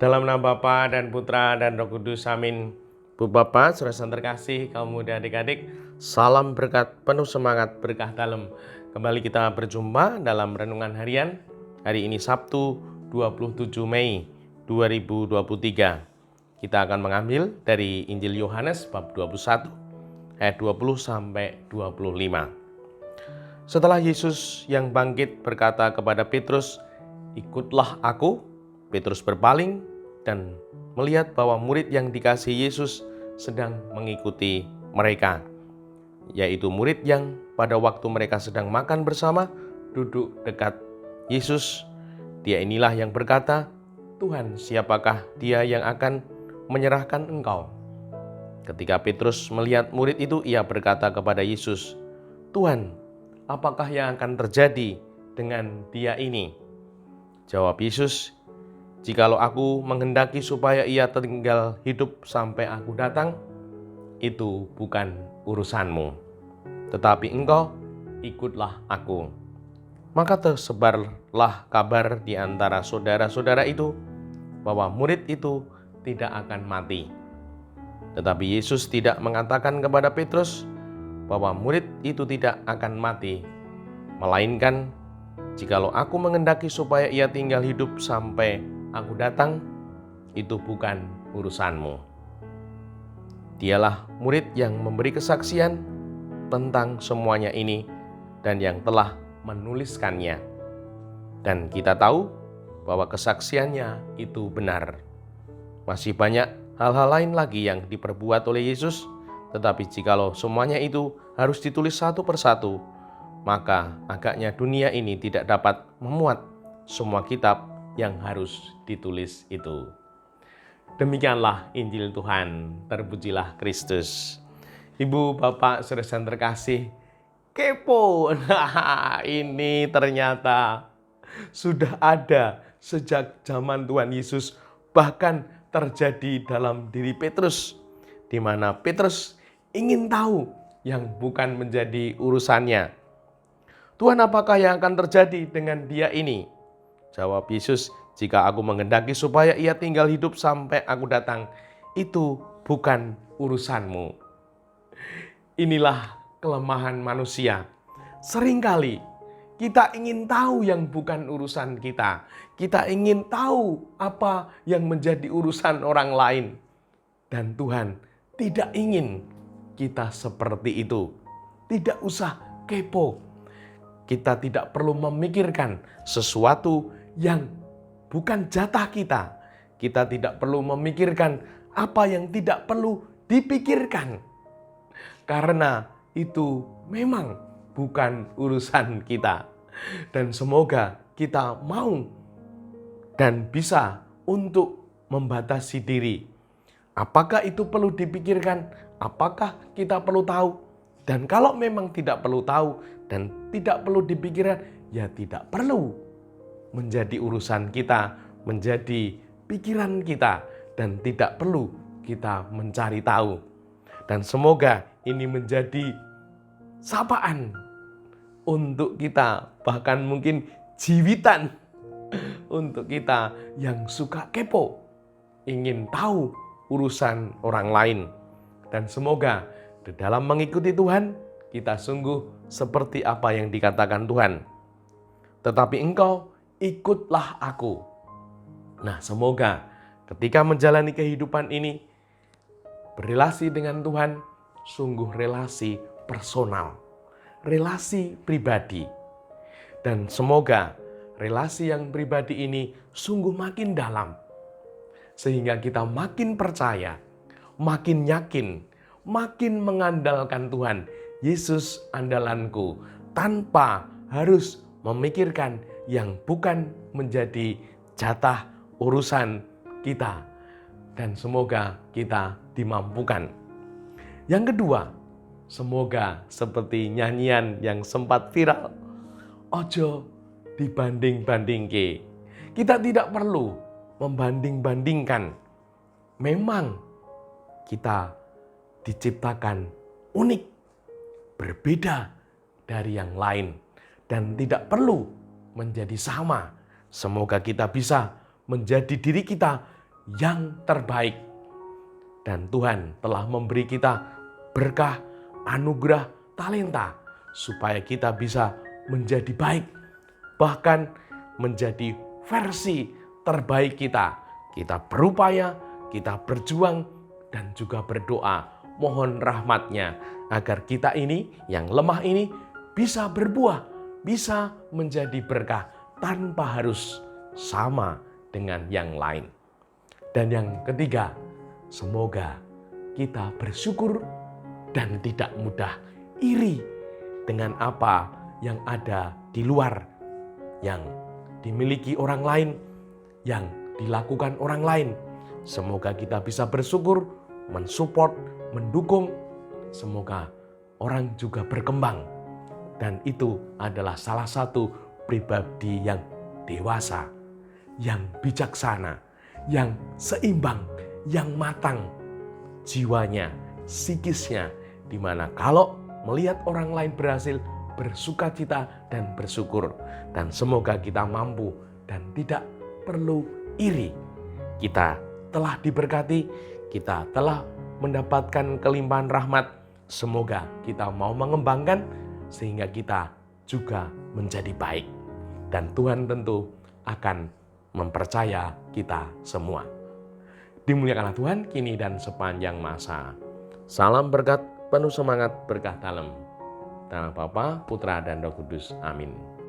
Dalam nama Bapa dan Putra dan Roh Kudus, amin. Bu Bapak, saudara terkasih, kaum muda adik-adik, salam berkat, penuh semangat, berkah dalam. Kembali kita berjumpa dalam Renungan Harian. Hari ini Sabtu 27 Mei 2023. Kita akan mengambil dari Injil Yohanes bab 21 ayat 20 sampai 25. Setelah Yesus yang bangkit berkata kepada Petrus, "Ikutlah aku." Petrus berpaling dan melihat bahwa murid yang dikasihi Yesus sedang mengikuti mereka, yaitu murid yang pada waktu mereka sedang makan bersama duduk dekat Yesus. Dia inilah yang berkata, "Tuhan, siapakah dia yang akan menyerahkan Engkau?" Ketika Petrus melihat murid itu, ia berkata kepada Yesus, "Tuhan, apakah yang akan terjadi dengan dia ini?" Jawab Yesus, "Jikalau aku menghendaki supaya ia tinggal hidup sampai aku datang, itu bukan urusanmu. Tetapi engkau ikutlah aku." Maka tersebarlah kabar di antara saudara-saudara itu bahwa murid itu tidak akan mati. Tetapi Yesus tidak mengatakan kepada Petrus bahwa murid itu tidak akan mati, melainkan, "Jikalau aku menghendaki supaya ia tinggal hidup sampai aku datang, itu bukan urusanmu." Dialah murid yang memberi kesaksian tentang semuanya ini dan yang telah menuliskannya. Dan kita tahu bahwa kesaksiannya itu benar. Masih banyak hal-hal lain lagi yang diperbuat oleh Yesus, tetapi jikalau semuanya itu harus ditulis satu persatu, maka agaknya dunia ini tidak dapat memuat semua kitab yang harus ditulis itu. Demikianlah Injil Tuhan, terpujilah Kristus. Ibu, Bapak, saudara terkasih, kepo. Nah, ini ternyata sudah ada sejak zaman Tuhan Yesus, bahkan terjadi dalam diri Petrus, di mana Petrus ingin tahu yang bukan menjadi urusannya. "Tuhan, apakah yang akan terjadi dengan dia ini?" Jawab Yesus, "Jika aku menghendaki supaya ia tinggal hidup sampai aku datang, itu bukan urusanmu." Inilah kelemahan manusia. Seringkali kita ingin tahu yang bukan urusan kita. Kita ingin tahu apa yang menjadi urusan orang lain. Dan Tuhan tidak ingin kita seperti itu. Tidak usah kepo. Kita tidak perlu memikirkan sesuatu yang bukan jatah kita. Kita tidak perlu memikirkan apa yang tidak perlu dipikirkan. Karena itu memang bukan urusan kita. Dan semoga kita mau dan bisa untuk membatasi diri. Apakah itu perlu dipikirkan? Apakah kita perlu tahu? Dan kalau memang tidak perlu tahu dan tidak perlu dipikirkan, ya tidak perlu menjadi urusan kita, menjadi pikiran kita, dan tidak perlu kita mencari tahu. Dan semoga ini menjadi sapaan untuk kita, bahkan mungkin jiwitan untuk kita yang suka kepo, ingin tahu urusan orang lain. Dan semoga di dalam mengikuti Tuhan, kita sungguh seperti apa yang dikatakan Tuhan. "Tetapi engkau ikutlah aku." Nah, semoga ketika menjalani kehidupan ini, berrelasi dengan Tuhan, sungguh relasi personal, relasi pribadi. Dan semoga relasi yang pribadi ini sungguh makin dalam, sehingga kita makin percaya, makin yakin, makin mengandalkan Tuhan. Yesus andalanku, tanpa harus memikirkan yang bukan menjadi jatah urusan kita. Dan semoga kita dimampukan. Yang kedua, semoga seperti nyanyian yang sempat viral, "Ojo dibanding-bandingke." Kita tidak perlu membanding-bandingkan. Memang kita diciptakan unik, berbeda dari yang lain, dan tidak perlu menjadi sama. Semoga kita bisa menjadi diri kita yang terbaik. Dan Tuhan telah memberi kita berkah, anugerah, talenta, supaya kita bisa menjadi baik, bahkan menjadi versi terbaik kita. Kita berupaya, kita berjuang, dan juga berdoa, mohon rahmat-Nya, agar kita ini, yang lemah ini, bisa berbuah, bisa menjadi berkah, tanpa harus sama dengan yang lain. Dan yang ketiga, semoga kita bersyukur dan tidak mudah iri dengan apa yang ada di luar, yang dimiliki orang lain, yang dilakukan orang lain. Semoga kita bisa bersyukur, mensupport, mendukung. Semoga orang juga berkembang. Dan itu adalah salah satu pribadi yang dewasa, yang bijaksana, yang seimbang, yang matang jiwanya, psikisnya, di mana kalau melihat orang lain berhasil, bersukacita dan bersyukur. Dan semoga kita mampu dan tidak perlu iri. Kita telah diberkati, kita telah mendapatkan kelimpahan rahmat. Semoga kita mau mengembangkan sehingga kita juga menjadi baik. Dan Tuhan tentu akan mempercaya kita semua. Dimuliakanlah Tuhan kini dan sepanjang masa. Salam berkat, penuh semangat, berkah dalam. Nama Bapa, Putra, dan Roh Kudus. Amin.